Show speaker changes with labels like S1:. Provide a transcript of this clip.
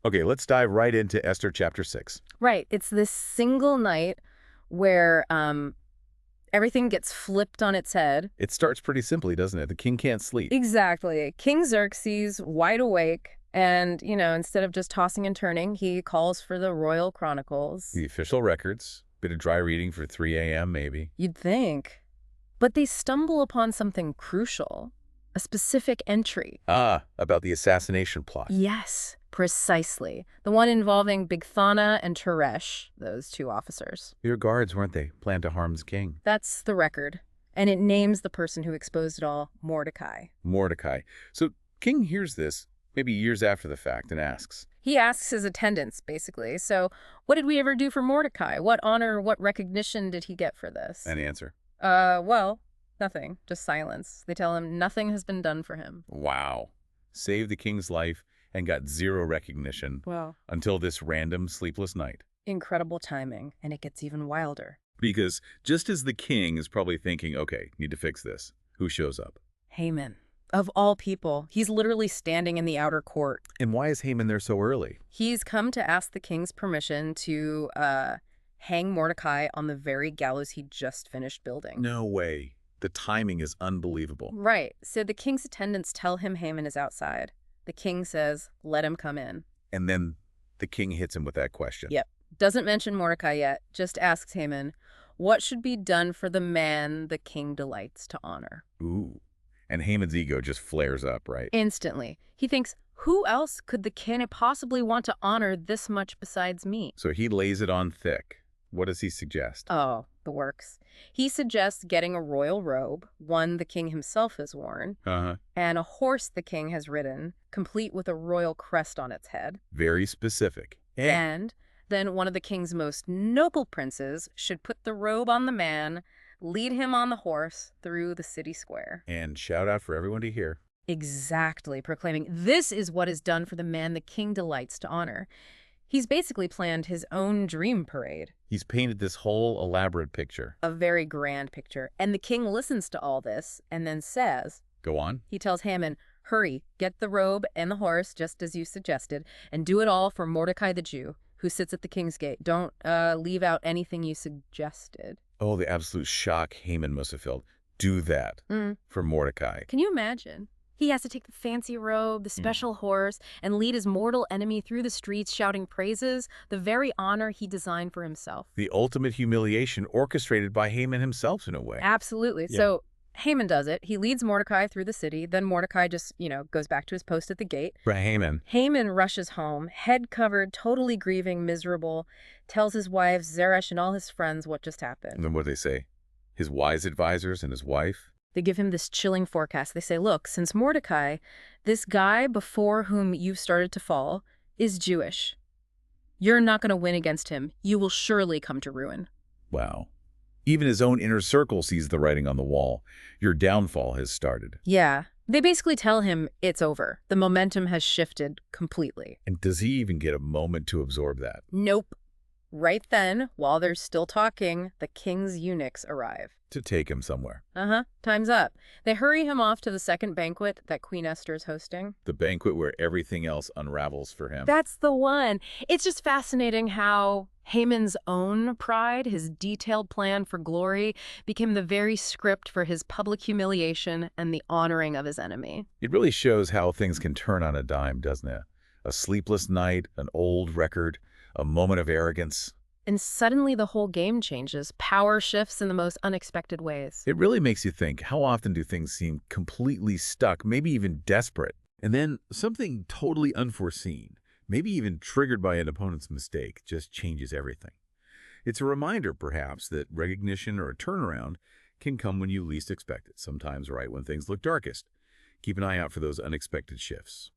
S1: Okay, let's dive right into Esther chapter 6.
S2: Right. It's this single night where everything gets flipped on its head.
S1: It starts pretty simply, doesn't it? The king can't sleep.
S2: Exactly. King Xerxes, wide awake, and, instead of just tossing and turning, he calls for the royal chronicles.
S1: The official records, bit of dry reading for 3 a.m. maybe.
S2: You'd think. But they stumble upon something crucial, a specific entry.
S1: Ah, about the assassination plot.
S2: Yes, precisely. The one involving Bigthana and Teresh, those two officers.
S1: Your guards, weren't they? Planned to harm the king.
S2: That's the record. And it names the person who exposed it all, Mordecai.
S1: Mordecai. So king hears this, maybe years after the fact, and asks.
S2: He asks his attendants, basically. So, what did we ever do for Mordecai? What honor, what recognition did he get for this?
S1: An answer.
S2: Well, nothing. Just silence. They tell him nothing has been done for him.
S1: Wow. Saved the king's life and got zero recognition
S2: Wow.
S1: until this random sleepless night.
S2: Incredible timing, and it gets even wilder.
S1: Because just as the king is probably thinking, okay, need to fix this, who shows up?
S2: Haman. Of all people, he's literally standing in the outer court.
S1: And why is Haman there so early?
S2: He's come to ask the king's permission to hang Mordecai on the very gallows he just finished building.
S1: No way. The timing is unbelievable.
S2: Right. So the king's attendants tell him Haman is outside. The king says, let him come in.
S1: And then the king hits him with that question.
S2: Yep. Doesn't mention Mordecai yet, just asks Haman, what should be done for the man the king delights to honor?
S1: Ooh. And Haman's ego just flares up, right?
S2: Instantly. He thinks, who else could the king possibly want to honor this much besides me?
S1: So he lays it on thick. What does he suggest?
S2: Oh, the works. He suggests getting a royal robe, one the king himself has worn, and a horse the king has ridden, complete with a royal crest on its head.
S1: Very specific.
S2: And then one of the king's most noble princes should put the robe on the man, lead him on the horse through the city square.
S1: And shout out for everyone to hear.
S2: Exactly, proclaiming, this is what is done for the man the king delights to honor. He's basically planned his own dream parade.
S1: He's painted this whole elaborate picture.
S2: A very grand picture. And the king listens to all this and then says,
S1: Go on.
S2: he tells Haman, hurry, get the robe and the horse, just as you suggested, and do it all for Mordecai the Jew, who sits at the king's gate. Don't leave out anything you suggested.
S1: Oh, the absolute shock Haman must have felt. Do that for Mordecai.
S2: Can you imagine? He has to take the fancy robe, the special horse, and lead his mortal enemy through the streets shouting praises, the very honor he designed for himself.
S1: The ultimate humiliation orchestrated by Haman himself in a way.
S2: Absolutely.
S1: Yeah.
S2: So Haman does it. He leads Mordecai through the city. Then Mordecai just, goes back to his post at the gate.
S1: For Haman.
S2: Haman rushes home, head covered, totally grieving, miserable, tells his wife, Zeresh, and all his friends what just happened.
S1: And then what do they say? His wise advisors and his wife?
S2: They give him this chilling forecast. They say, look, since Mordecai, this guy before whom you've started to fall, is Jewish, you're not going to win against him. You will surely come to ruin.
S1: Wow. Even his own inner circle sees the writing on the wall. Your downfall has started.
S2: Yeah. They basically tell him it's over. The momentum has shifted completely.
S1: And does he even get a moment to absorb that?
S2: Nope. Right then, while they're still talking, the king's eunuchs arrive.
S1: To take him somewhere.
S2: Time's up. They hurry him off to the second banquet that Queen Esther's hosting.
S1: The banquet where everything else unravels for him.
S2: That's the one. It's just fascinating how Haman's own pride, his detailed plan for glory, became the very script for his public humiliation and the honoring of his enemy.
S1: It really shows how things can turn on a dime, doesn't it? A sleepless night, an old record, a moment of arrogance.
S2: And suddenly the whole game changes. Power shifts in the most unexpected ways.
S1: It really makes you think, how often do things seem completely stuck, maybe even desperate? And then something totally unforeseen, maybe even triggered by an opponent's mistake, just changes everything. It's a reminder, perhaps, that recognition or a turnaround can come when you least expect it, sometimes right when things look darkest. Keep an eye out for those unexpected shifts.